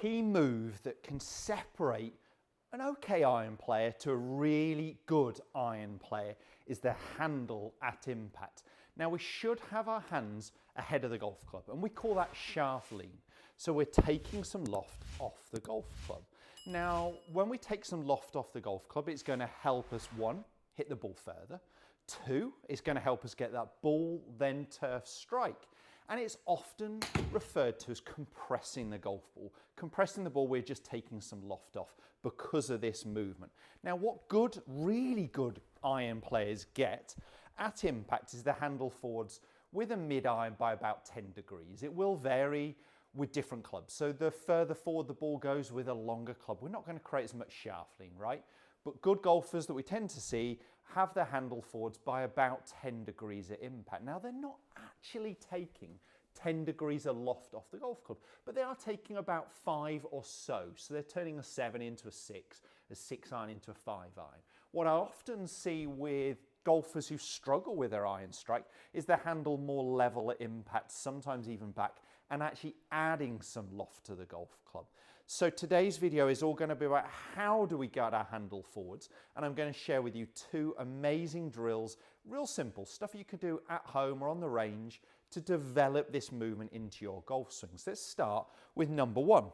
key move that can separate an okay iron player to a really good iron player is the handle at impact. Now we should have our hands ahead of the golf club, and we call that shaft lean. So we're taking some loft off the golf club. Now, when we take some loft off the golf club, it's going to help us, one, hit the ball further. Two, it's going to help us get that ball, then turf strike. And it's often referred to as compressing the golf ball. Compressing the ball, we're just taking some loft off because of this movement. Now, what good, really good iron players get at impact is the handle forwards with a mid-iron by about 10 degrees. It will vary with different clubs. So the further forward the ball goes with a longer club, we're not going to create as much shaft lean, right? But good golfers that we tend to see have their handle forwards by about 10 degrees at impact. Now, they're not actually taking 10 degrees of loft off the golf club, but they are taking about 5 or so. So they're turning a 7 into a 6, a 6 iron into a 5 iron. What I often see with golfers who struggle with their iron strike is their handle more level at impact, sometimes even back, and actually adding some loft to the golf club. So today's video is all going to be about how do we get our handle forwards, and I'm going to share with you 2 amazing drills, real simple stuff you can do at home or on the range to develop this movement into your golf swings. Let's start with number 1,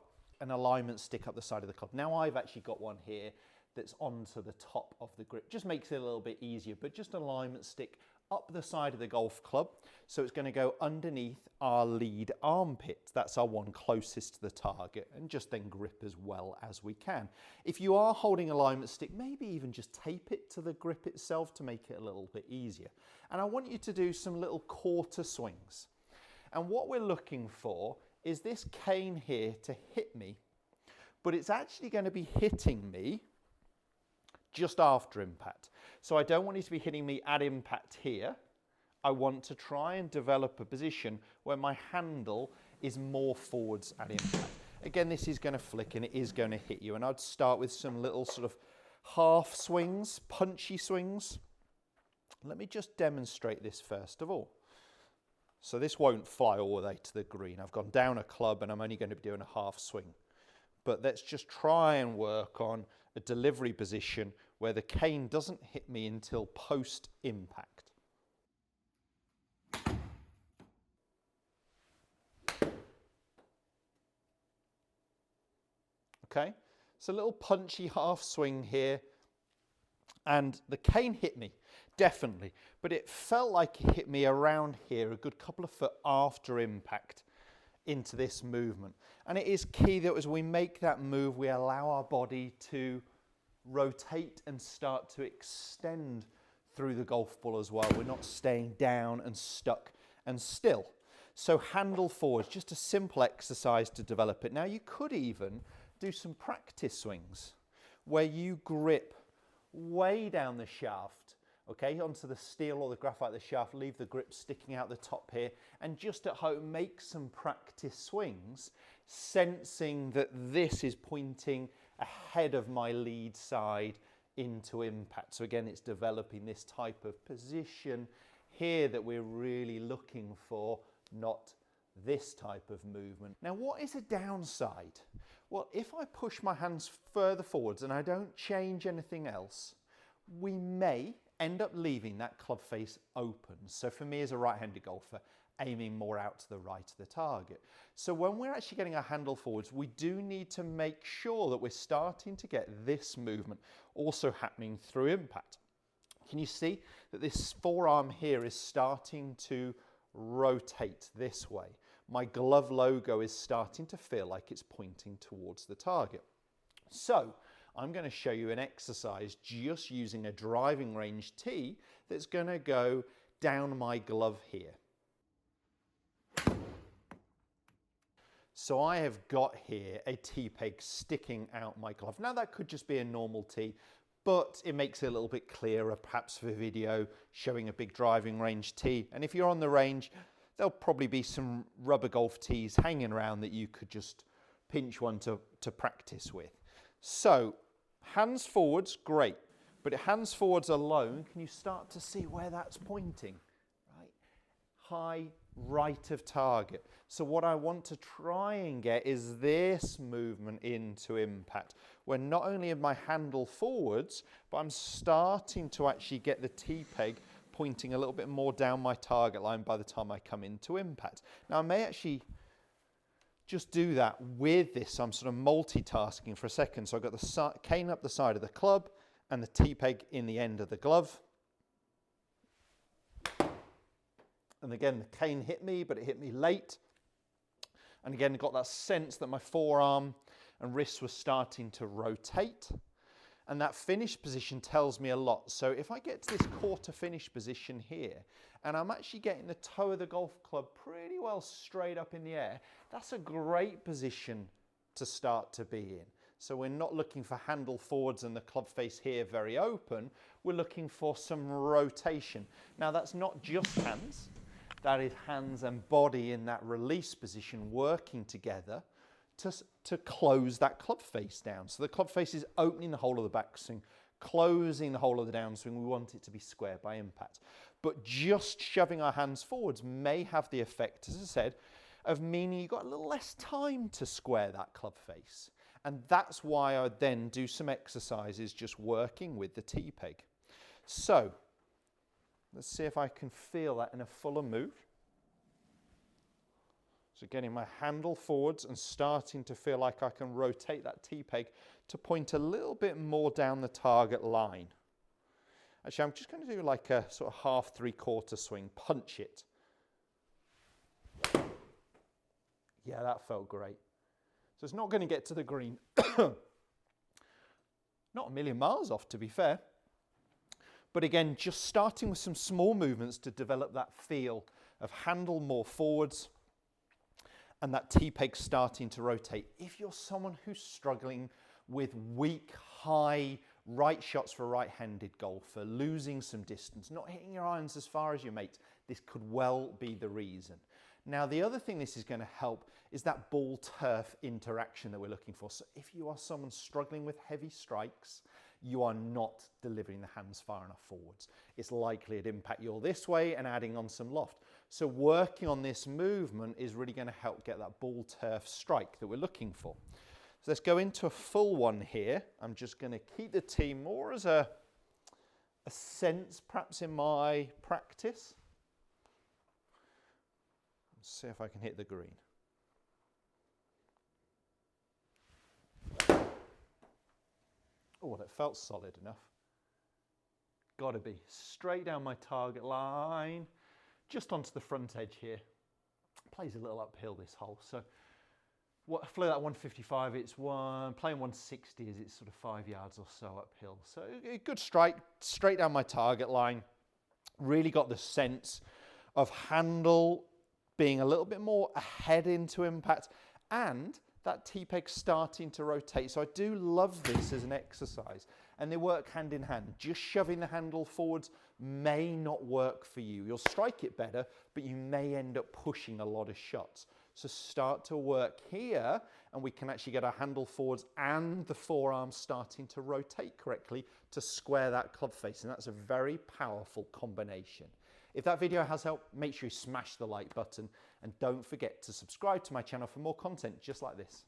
an alignment stick up the side of the club. Now I've actually got one here that's onto the top of the grip. Just makes it a little bit easier, but just an alignment stick up the side of the golf club. So it's going to go underneath our lead armpit. That's our one closest to the target, and just then grip as well as we can. If you are holding an alignment stick, maybe even just tape it to the grip itself to make it a little bit easier. And I want you to do some little quarter swings. And what we're looking for is this cane here to hit me, but it's actually going to be hitting me just after impact. So I don't want it to be hitting me at impact here. I want to try and develop a position where my handle is more forwards at impact. Again, this is going to flick and it is going to hit you. And I'd start with some little sort of half swings, punchy swings. Let me just demonstrate this first of all. So this won't fly all the way to the green. I've gone down a club and I'm only going to be doing a half swing. But let's just try and work on a delivery position where the cane doesn't hit me until post-impact. Okay, so a little punchy half swing here, and the cane hit me, definitely, but it felt like it hit me around here, a good couple of foot after impact into this movement. And it is key that as we make that move, we allow our body to rotate and start to extend through the golf ball as well. We're not staying down and stuck and still. So handle forwards, just a simple exercise to develop it. Now you could even do some practice swings where you grip way down the shaft, okay, onto the steel or the graphite of the shaft, leave the grip sticking out the top here, and just at home make some practice swings, sensing that this is pointing ahead of my lead side into impact. So again, it's developing this type of position here that we're really looking for, not this type of movement. Now, what is a downside? Well, if I push my hands further forwards and I don't change anything else, we may end up leaving that club face open. So for me as a right-handed golfer, aiming more out to the right of the target. So when we're actually getting our handle forwards, we do need to make sure that we're starting to get this movement also happening through impact. Can you see that this forearm here is starting to rotate this way? My glove logo is starting to feel like it's pointing towards the target. So I'm going to show you an exercise just using a driving range tee that's going to go down my glove here. So I have got here a tee peg sticking out my glove. Now that could just be a normal tee, but it makes it a little bit clearer perhaps for video showing a big driving range tee. And if you're on the range, there'll probably be some rubber golf tees hanging around that you could just pinch one to practice with. So hands forwards, great. But hands forwards alone, can you start to see where that's pointing? Right? High, right of target. So what I want to try and get is this movement into impact, where not only am my handle forwards, but I'm starting to actually get the T-peg pointing a little bit more down my target line by the time I come into impact. Now I may actually just do that with this. I'm sort of multitasking for a second. So I've got the cane up the side of the club and the T-peg in the end of the glove. And again, the cane hit me, but it hit me late. And again, I got that sense that my forearm and wrist was starting to rotate. And that finish position tells me a lot. So if I get to this quarter finish position here, and I'm actually getting the toe of the golf club pretty well straight up in the air, that's a great position to start to be in. So we're not looking for handle forwards and the club face here very open. We're looking for some rotation. Now that's not just hands. That is hands and body in that release position working together to close that club face down. So the club face is opening the whole of the backswing, closing the whole of the downswing. We want it to be square by impact. But just shoving our hands forwards may have the effect, as I said, of meaning you've got a little less time to square that club face. And that's why I then do some exercises just working with the T-peg. So let's see if I can feel that in a fuller move. So getting my handle forwards and starting to feel like I can rotate that T-peg to point a little bit more down the target line. Actually, I'm just going to do like a sort of half three-quarter swing, punch it. Yeah, that felt great. So it's not going to get to the green. Not a million miles off, to be fair. But again, just starting with some small movements to develop that feel of handle more forwards and that T-peg starting to rotate. If you're someone who's struggling with weak, high right shots for a right-handed golfer, losing some distance, not hitting your irons as far as your mates, this could well be the reason. Now, the other thing this is going to help is that ball-turf interaction that we're looking for. So if you are someone struggling with heavy strikes, you are not delivering the hands far enough forwards. It's likely to impact you all this way and adding on some loft. So working on this movement is really going to help get that ball-turf strike that we're looking for. So let's go into a full one here. I'm just going to keep the tee more as a sense perhaps in my practice. Let's see if I can hit the green. Oh, that felt solid enough. Got to be straight down my target line, just onto the front edge here. Plays a little uphill this hole, so I flew that 155. It's playing 160 as it's sort of 5 yards or so uphill. So a good strike, straight down my target line. Really got the sense of handle being a little bit more ahead into impact and that T-peg starting to rotate. So I do love this as an exercise and they work hand in hand. Just shoving the handle forwards may not work for you. You'll strike it better, but you may end up pushing a lot of shots. So start to work here and we can actually get our handle forwards and the forearm starting to rotate correctly to square that club face. And that's a very powerful combination. If that video has helped, make sure you smash the like button and don't forget to subscribe to my channel for more content just like this.